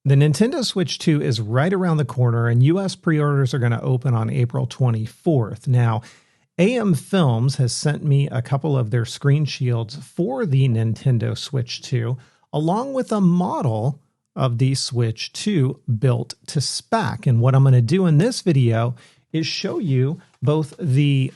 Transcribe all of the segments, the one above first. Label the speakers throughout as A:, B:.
A: The Nintendo Switch 2 is right around the corner, and US pre-orders are going to open on April 24th. Now, amFilms has sent me a couple of their screen shields for the Nintendo Switch 2, along with a model of the Switch 2 built to spec. And what I'm going to do in this video is show you both the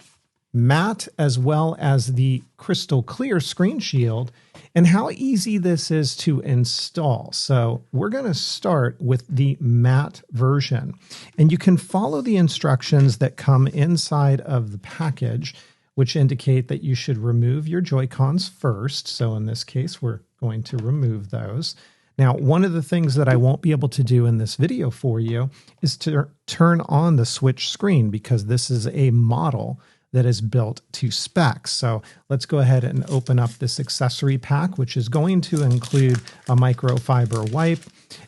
A: matte as well as the crystal clear screen shield and how easy this is to install. So we're going to start with the matte version, and you can follow the instructions that come inside of the package, which indicate that you should remove your Joy-Cons first. So in this case, we're going to remove those. Now, one of the things that I won't be able to do in this video for you is to turn on the Switch screen, because this is a model that is built to spec. So let's go ahead and open up this accessory pack, which is going to include a microfiber wipe,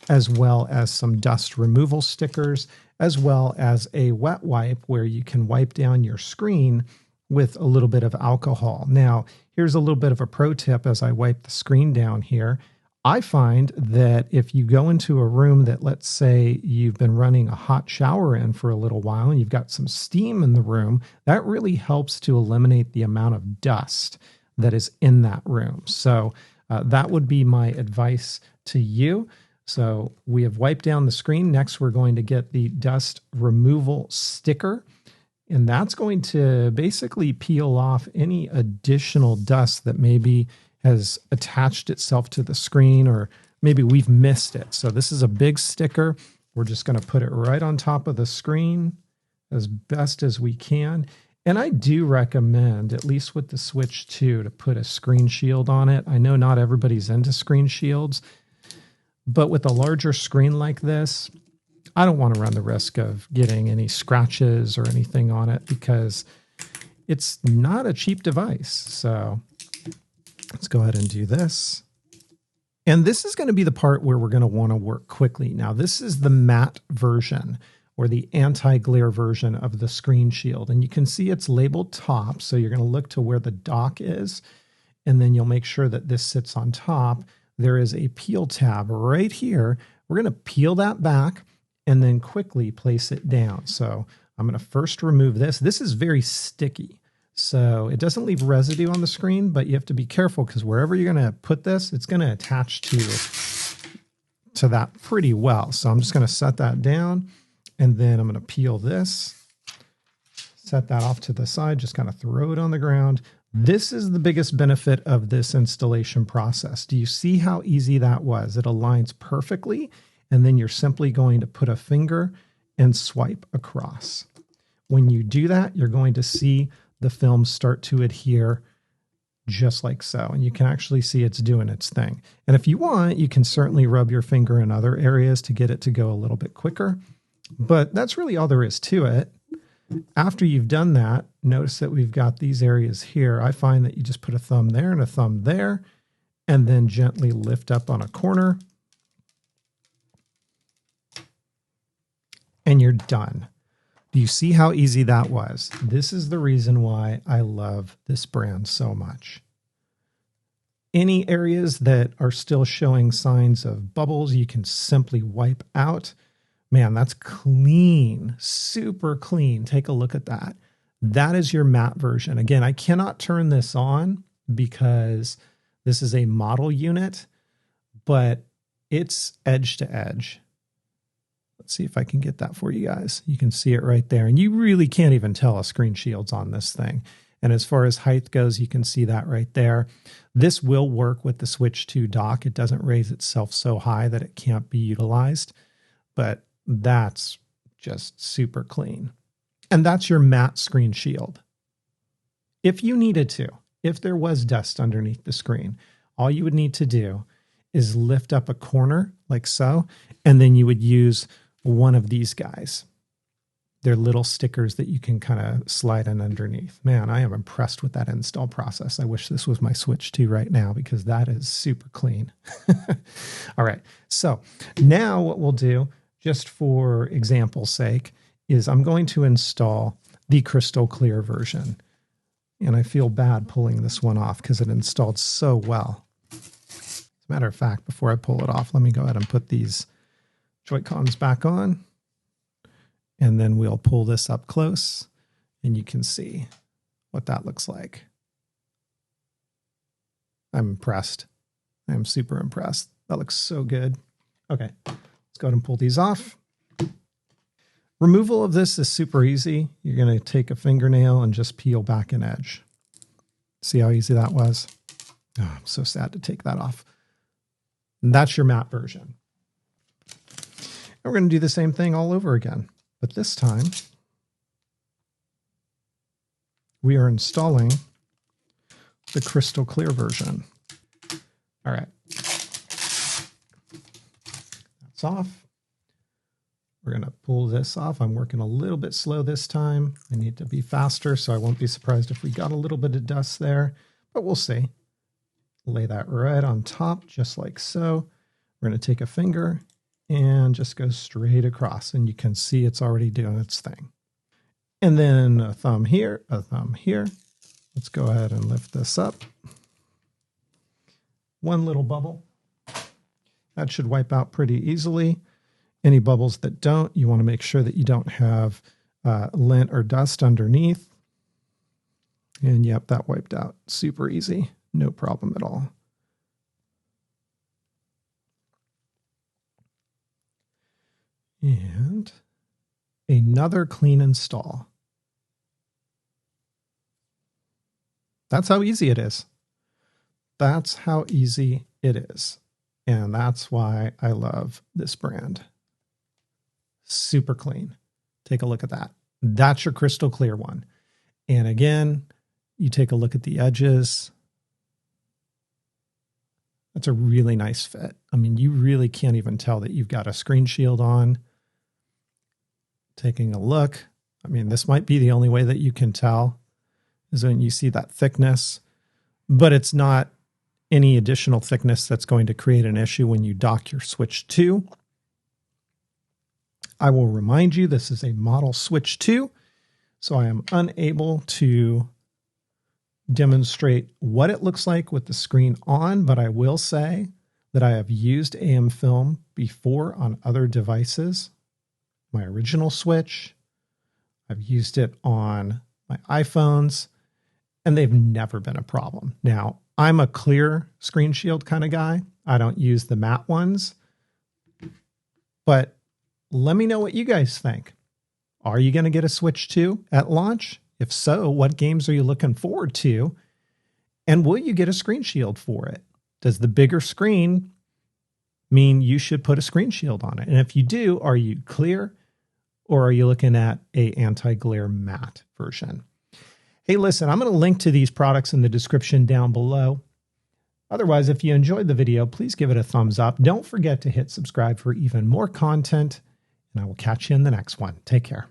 A: as well as some dust removal stickers, as well as a wet wipe where you can wipe down your screen with a little bit of alcohol. Now, here's a little bit of a pro tip as I wipe the screen down here. I find that if you go into a room that, let's say, you've been running a hot shower in for a little while and you've got some steam in the room, that really helps to eliminate the amount of dust that is in that room. So that would be my advice to you. So we have wiped down the screen. Next, we're going to get the dust removal sticker, and that's going to basically peel off any additional dust that maybe has attached itself to the screen, or maybe we've missed it. So this is a big sticker. We're just going to put it right on top of the screen as best as we can. And I do recommend, at least with the Switch 2, to put a screen shield on it. I know not everybody's into screen shields, but with a larger screen like this, I don't want to run the risk of getting any scratches or anything on it, because it's not a cheap device. So let's go ahead and do this. And this is going to be the part where we're going to want to work quickly. Now, this is the matte version, or the anti-glare version of the screen shield. And you can see it's labeled top. So you're going to look to where the dock is, and then you'll make sure that this sits on top. There is a peel tab right here. We're going to peel that back and then quickly place it down. So I'm going to first remove this. This is very sticky, so it doesn't leave residue on the screen, but you have to be careful, because wherever you're going to put this, it's going to attach to that pretty well. So I'm just going to set that down, and then I'm going to peel this, set that off to the side, just kind of throw it on the ground. This is the biggest benefit of this installation process. Do you see how easy that was? It aligns perfectly, and then you're simply going to put a finger and swipe across. When you do that, you're going to see the film start to adhere just like so. And you can actually see it's doing its thing. And if you want, you can certainly rub your finger in other areas to get it to go a little bit quicker. But that's really all there is to it. After you've done that, notice that we've got these areas here. I find that you just put a thumb there and a thumb there, and then gently lift up on a corner, and you're done. Do you see how easy that was? This is the reason why I love this brand so much. Any areas that are still showing signs of bubbles, you can simply wipe out. Man, that's clean, super clean. Take a look at that. That is your matte version. Again, I cannot turn this on because this is a model unit, but it's edge to edge. Let's see if I can get that for you guys. You can see it right there. And you really can't even tell a screen shield's on this thing. And as far as height goes, you can see that right there. This will work with the Switch 2 dock. It doesn't raise itself so high that it can't be utilized, but that's just super clean. And that's your matte screen shield. If you needed to, if there was dust underneath the screen, all you would need to do is lift up a corner like so, and then you would use one of these guys. They're little stickers that you can kind of slide in underneath. Man, I am impressed with that install process. I wish this was my Switch 2 right now, because that is super clean. All right, so now what we'll do, just for example's sake, is I'm going to install the crystal clear version. And I feel bad pulling this one off because it installed so well. As a matter of fact, before I pull it off, let me go ahead and put these Joy-Cons back on. And then we'll pull this up close and you can see what that looks like. I'm impressed. I'm super impressed. That looks so good. Okay, let's go ahead and pull these off. Removal of this is super easy. You're going to take a fingernail and just peel back an edge. See how easy that was? Oh, I'm so sad to take that off. And that's your matte version. And we're going to do the same thing all over again. But this time, we are installing the crystal clear version. All right. That's off. We're going to pull this off. I'm working a little bit slow this time. I need to be faster, so I won't be surprised if we got a little bit of dust there, but we'll see. Lay that right on top, just like so. We're going to take a finger and just go straight across, and you can see it's already doing its thing. And then a thumb here, a thumb here. Let's go ahead and lift this up. One little bubble. That should wipe out pretty easily. Any bubbles that don't, you want to make sure that you don't have lint or dust underneath. And yep, that wiped out super easy. No problem at all. And another clean install. That's how easy it is. That's how easy it is. And that's why I love this brand. Super clean. Take a look at that. That's your crystal clear one. And again, you take a look at the edges. That's a really nice fit. I mean, you really can't even tell that you've got a screen shield on. Taking a look. I mean, this might be the only way that you can tell is when you see that thickness, but it's not any additional thickness that's going to create an issue when you dock your Switch 2. I will remind you, this is a model Switch 2, so I am unable to demonstrate what it looks like with the screen on, but I will say that I have used amFilm before on other devices. My original Switch, I've used it on my iPhones, and they've never been a problem. Now, I'm a clear screen shield kind of guy. I don't use the matte ones, but let me know what you guys think. Are you going to get a Switch 2 at launch? If so, what games are you looking forward to? And will you get a screen shield for it? Does the bigger screen mean you should put a screen shield on it? And if you do, are you clear or are you looking at a anti-glare matte version? Hey, listen, I'm going to link to these products in the description down below. Otherwise, if you enjoyed the video, please give it a thumbs up. Don't forget to hit subscribe for even more content, and I will catch you in the next one. Take care.